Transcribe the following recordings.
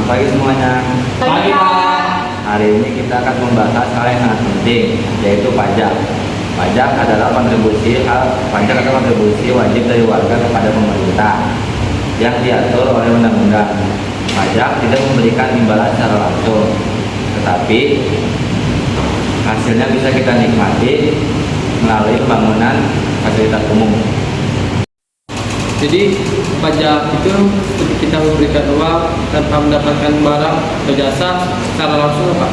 Selamat pagi semuanya. Pagi, Pak. Hari ini kita akan membahas hal yang sangat penting, yaitu pajak. Pajak adalah kontribusi wajib dari warga kepada pemerintah yang diatur oleh undang-undang. Pajak tidak memberikan imbalan secara langsung, tetapi hasilnya bisa kita nikmati melalui pembangunan fasilitas umum. Jadi pajak itu seperti kita memberikan uang tanpa mendapatkan barang atau jasa secara langsung, Pak.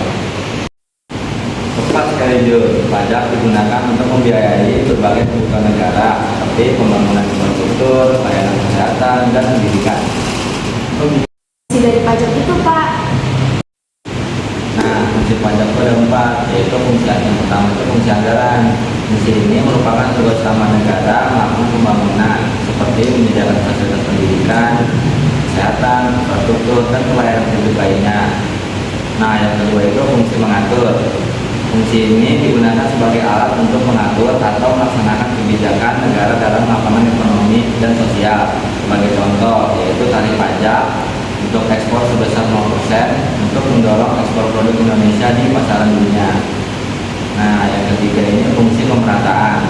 Tepat sekali, Jul. Pajak digunakan untuk membiayai berbagai kebutuhan negara seperti pembangunan infrastruktur, layanan kesehatan, dan pendidikan. Fungsi dari pajak itu, Pak. Nah, fungsi pajak itu ada 4, yaitu fungsi yang pertama itu fungsi anggaran. Fungsi ini merupakan tugas utama negara melakukan pembangunan seperti menyediakan fasilitas pendidikan, kesehatan, infrastruktur, dan pelayanan publik lainnya. Nah, yang kedua itu fungsi mengatur. Fungsi ini digunakan sebagai alat untuk mengatur atau melaksanakan kebijakan negara dalam melakukan ekonomi dan sosial. Sebagai contoh, yaitu tarif pajak untuk ekspor sebesar 0% untuk mendorong ekspor produk Indonesia di pasaran dunia. Nah, yang ketiga ini fungsi pemerataan.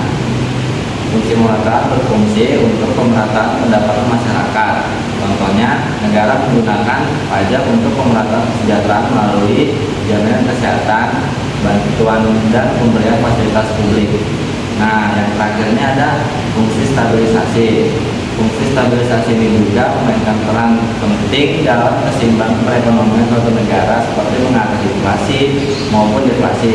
Fungsi pemerataan berfungsi untuk pemerataan pendapatan masyarakat. Contohnya, negara menggunakan pajak untuk pemerataan kesejahteraan melalui jaminan kesehatan, bantuan, dan pemberian fasilitas publik. Nah, yang terakhirnya ada fungsi stabilisasi. Fungsi stabilisasi ini juga memainkan peran penting dalam keseimbangan perekonomian suatu negara seperti mengatasi inflasi maupun deflasi.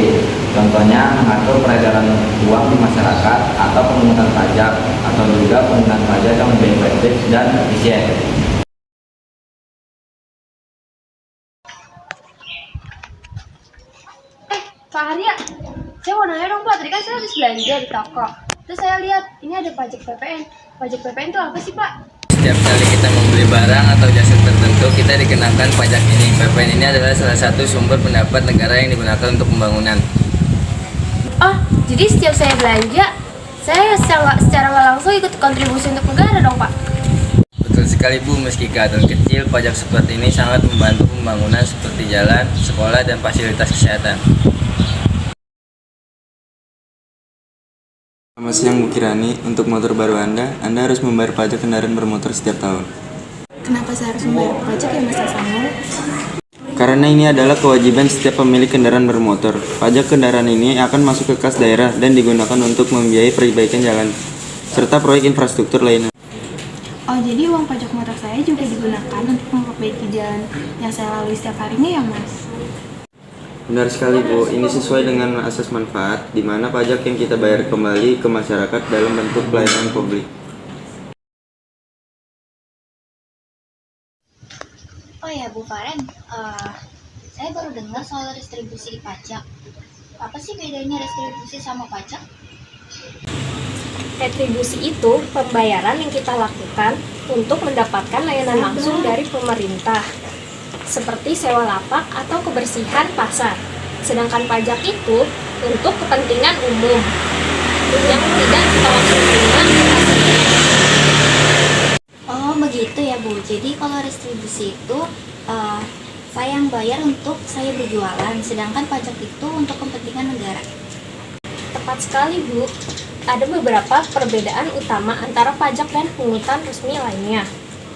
Contohnya mengatur peredaran uang di masyarakat atau pemungutan pajak atau juga penggunaan pajak yang lebih efektif dan efisien. Pak Arya, saya mau nanya dong, Pak. Tadi kan saya habis belanja di toko. Terus saya lihat ini ada pajak PPN. Pajak PPN itu apa sih, Pak? Setiap kali kita membeli barang atau jasa tertentu, kita dikenakan pajak ini. PPN ini adalah salah satu sumber pendapat negara yang digunakan untuk pembangunan. Oh, jadi setiap saya belanja, saya secara nggak langsung ikut kontribusi untuk negara dong, Pak? Betul sekali, Bu. Meski kelihatan kecil, pajak seperti ini sangat membantu pembangunan seperti jalan, sekolah, dan fasilitas kesehatan. Selamat siang, Bu Kirani. Untuk motor baru Anda harus membayar pajak kendaraan bermotor setiap tahun. Kenapa saya harus membayar pajak ya, Mas Samuel? Karena ini adalah kewajiban setiap pemilik kendaraan bermotor. Pajak kendaraan ini akan masuk ke kas daerah dan digunakan untuk membiayai perbaikan jalan, serta proyek infrastruktur lainnya. Oh, jadi uang pajak motor saya juga digunakan untuk memperbaiki jalan yang saya lalui setiap harinya ya, Mas? Benar sekali, Bu. Ini sesuai dengan asas manfaat, di mana pajak yang kita bayar kembali ke masyarakat dalam bentuk pelayanan publik. Oh ya, Bu Faren, saya baru dengar soal retribusi pajak. Apa sih bedanya retribusi sama pajak? Retribusi itu pembayaran yang kita lakukan untuk mendapatkan layanan langsung dari pemerintah, seperti sewa lapak atau kebersihan pasar. Sedangkan pajak itu untuk kepentingan umum yang tidak kita langsung terima. Oh, begitu ya, Bu. Jadi kalau retribusi itu saya yang bayar untuk saya berjualan, sedangkan pajak itu untuk kepentingan negara. Tepat sekali, Bu. Ada beberapa perbedaan utama antara pajak dan pungutan resmi lainnya,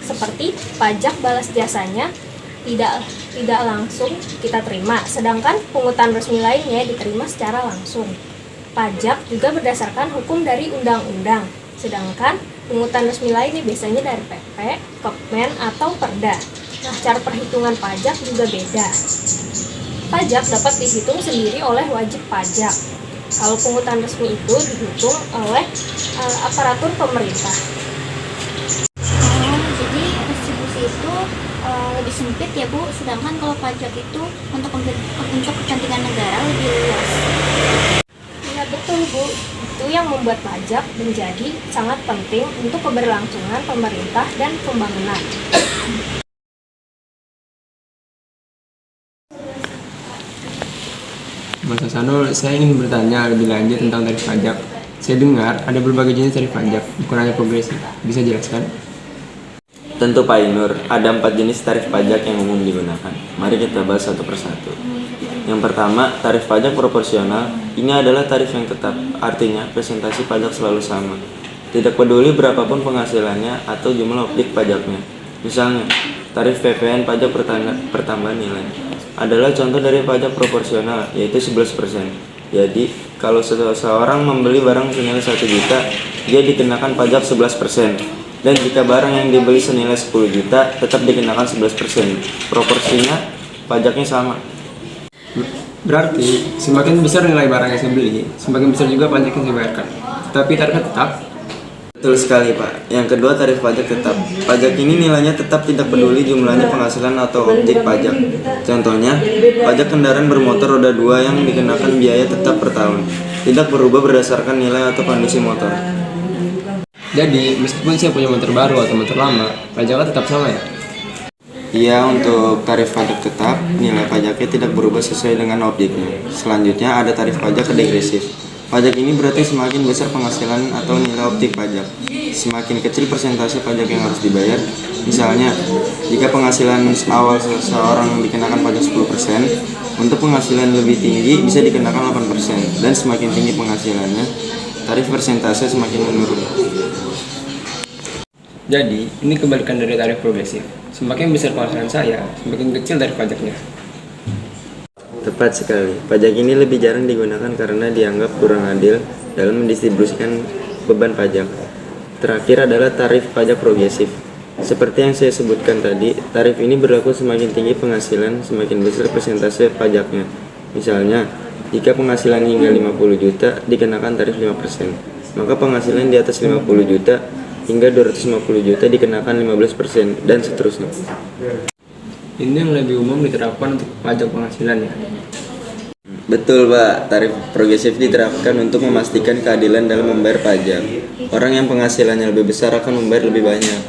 seperti pajak balas jasanya tidak langsung kita terima, sedangkan pungutan resmi lainnya diterima secara langsung. Pajak juga berdasarkan hukum dari undang-undang, sedangkan pungutan resmi lainnya biasanya dari PP, Kepmen, atau Perda. Nah, cara perhitungan pajak juga beda. Pajak dapat dihitung sendiri oleh wajib pajak. Kalau pungutan resmi itu dihitung oleh aparatur pemerintah. Oh, jadi retribusi itu lebih sempit ya, Bu, sedangkan kalau pajak itu untuk kepentingan negara lebih luas. Ya betul, Bu. Itu yang membuat pajak menjadi sangat penting untuk keberlangsungan pemerintah dan pembangunan. Mas Hasanul, saya ingin bertanya lebih lanjut tentang tarif pajak. Saya dengar ada berbagai jenis tarif pajak, bukan hanya progresif. Bisa jelaskan? Tentu Pak Inur, ada 4 jenis tarif pajak yang umum digunakan. Mari kita bahas satu persatu. Yang pertama, tarif pajak proporsional. Ini adalah tarif yang tetap, artinya presentasi pajak selalu sama. Tidak peduli berapapun penghasilannya atau jumlah objek pajaknya. Misalnya, tarif PPN pajak pertambahan nilai adalah contoh dari pajak proporsional, yaitu 11%. Jadi, kalau seseorang membeli barang senilai 1 juta, dia dikenakan pajak 11%. Dan jika barang yang dibeli senilai 10 juta, tetap dikenakan 11%. Proporsinya, pajaknya sama. Berarti semakin besar nilai barang yang saya beli, semakin besar juga pajak yang saya bayarkan. Tapi tarifnya tetap. Betul sekali Pak. Yang kedua, tarif pajak tetap. Pajak ini nilainya tetap tidak peduli jumlahnya penghasilan atau objek pajak. Contohnya, pajak kendaraan bermotor roda 2 yang dikenakan biaya tetap per tahun. Tidak berubah berdasarkan nilai atau kondisi motor. Jadi, meskipun saya punya motor baru atau motor lama, pajaknya tetap sama ya? Iya, untuk tarif pajak tetap, nilai pajaknya tidak berubah sesuai dengan objeknya. Selanjutnya ada tarif pajak degresif. Pajak ini berarti semakin besar penghasilan atau nilai objek pajak, semakin kecil persentase pajak yang harus dibayar. Misalnya, jika penghasilan awal seseorang dikenakan pajak 10%, untuk penghasilan lebih tinggi bisa dikenakan 8%, dan semakin tinggi penghasilannya, tarif persentase semakin menurun. Jadi, ini kebalikan dari tarif progresif. Semakin besar penghasilan saya, semakin kecil tarif pajaknya. Tepat sekali. Pajak ini lebih jarang digunakan karena dianggap kurang adil dalam mendistribusikan beban pajak. Terakhir adalah tarif pajak progresif. Seperti yang saya sebutkan tadi, tarif ini berlaku semakin tinggi penghasilan, semakin besar persentase pajaknya. Misalnya, jika penghasilan hingga 50 juta, dikenakan tarif 5%. Maka penghasilan di atas 50 juta hingga 250 juta dikenakan 15%, dan seterusnya. Ini yang lebih umum diterapkan untuk pajak penghasilan ya. Betul Pak, tarif progresif diterapkan untuk memastikan keadilan dalam membayar pajak. Orang yang penghasilannya lebih besar akan membayar lebih banyak.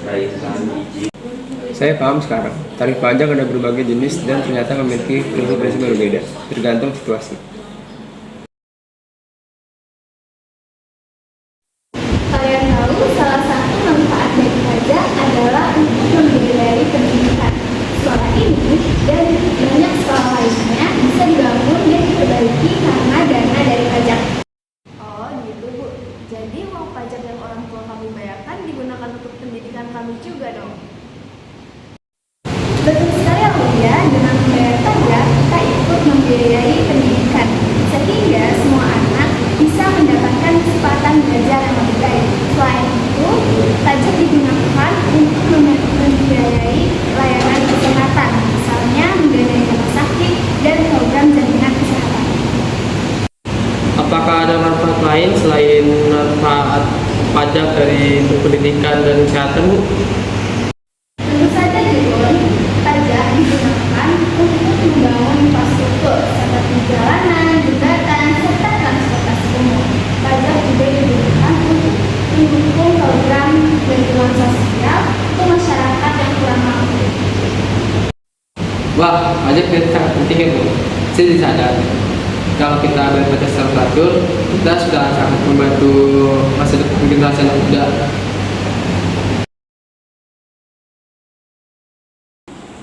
Saya paham sekarang, tarif pajak ada berbagai jenis dan ternyata memiliki prinsip-prinsip berbeda, tergantung situasi. Kalian tahu salah satu manfaat dari pajak adalah untuk membiayai pendidikan. Sekolah ini dan banyak sekolah lainnya bisa dibangun dan diperbaiki karena dana dari pajak. Oh gitu Bu, jadi uang pajak yang orang tua kami bayarkan digunakan untuk pendidikan kami juga dong? Betul sekali Aulia, dengan membayar pajak kita ikut membiayai pendidikan sehingga semua anak bisa mendapatkan kesempatan belajar yang lebih baik. Selain itu, pajak digunakan untuk membiayai layanan kesehatan, misalnya mendanai rumah sakit dan program jaminan kesehatan. Apakah ada manfaat lain selain manfaat pajak dari untuk pendidikan dan kesehatan, Bu? Tentu saja Jun, pajak digunakan untuk membangun infrastruktur seperti jalanan, jembatan, serta transportasi umum. Pajak juga digunakan untuk mendukung program bantuan sosial untuk masyarakat yang kurang mampu. Wah, pajak itu sangat penting ya Bu. Saya disadar kalau kita berpajak secara teratur, kita sudah sangat membantu masa depan generasi anak muda.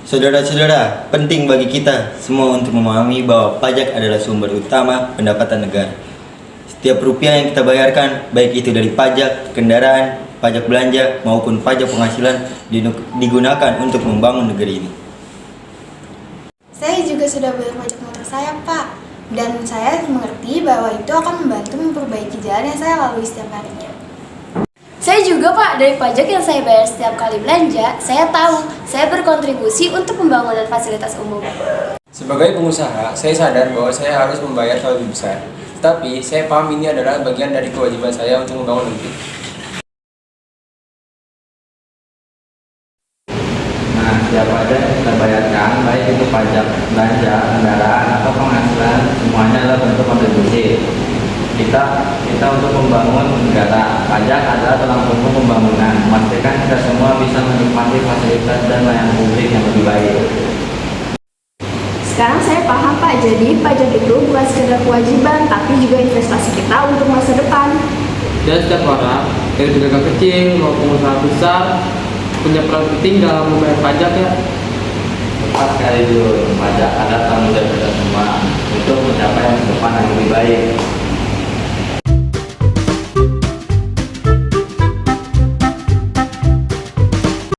Saudara-saudara, penting bagi kita semua untuk memahami bahwa pajak adalah sumber utama pendapatan negara. Setiap rupiah yang kita bayarkan, baik itu dari pajak kendaraan, pajak belanja, maupun pajak penghasilan, digunakan untuk membangun negeri ini. Saya juga sudah bayar pajak motor saya, Pak. Dan saya mengerti bahwa itu akan membantu memperbaiki jalan yang saya lalui setiap harinya. Saya juga Pak, dari pajak yang saya bayar setiap kali belanja, saya tahu saya berkontribusi untuk pembangunan fasilitas umum. Sebagai pengusaha, saya sadar bahwa saya harus membayar hal lebih besar. Tetapi, saya paham ini adalah bagian dari kewajiban saya untuk membangun negeri. Nah, setiap pajak yang kita bayarkan, baik itu pajak belanja, kendaraan, atau penghasilan, semuanya adalah bentuk kontribusi kita untuk membangun negara. Pajak adalah tulang punggung pembangunan, memastikan kita semua bisa menikmati fasilitas dan layanan publik yang lebih baik. Sekarang saya paham Pak, jadi pajak itu bukan sekedar kewajiban, tapi juga investasi kita untuk masa depan. Dan setiap orang, dari pedagang kecil maupun pengusaha besar, punya peran penting dalam membayar pajak ya. Tepat sekali Jun, pajak adalah tanggung jawab kita semua untuk mencapai masa depan yang lebih baik.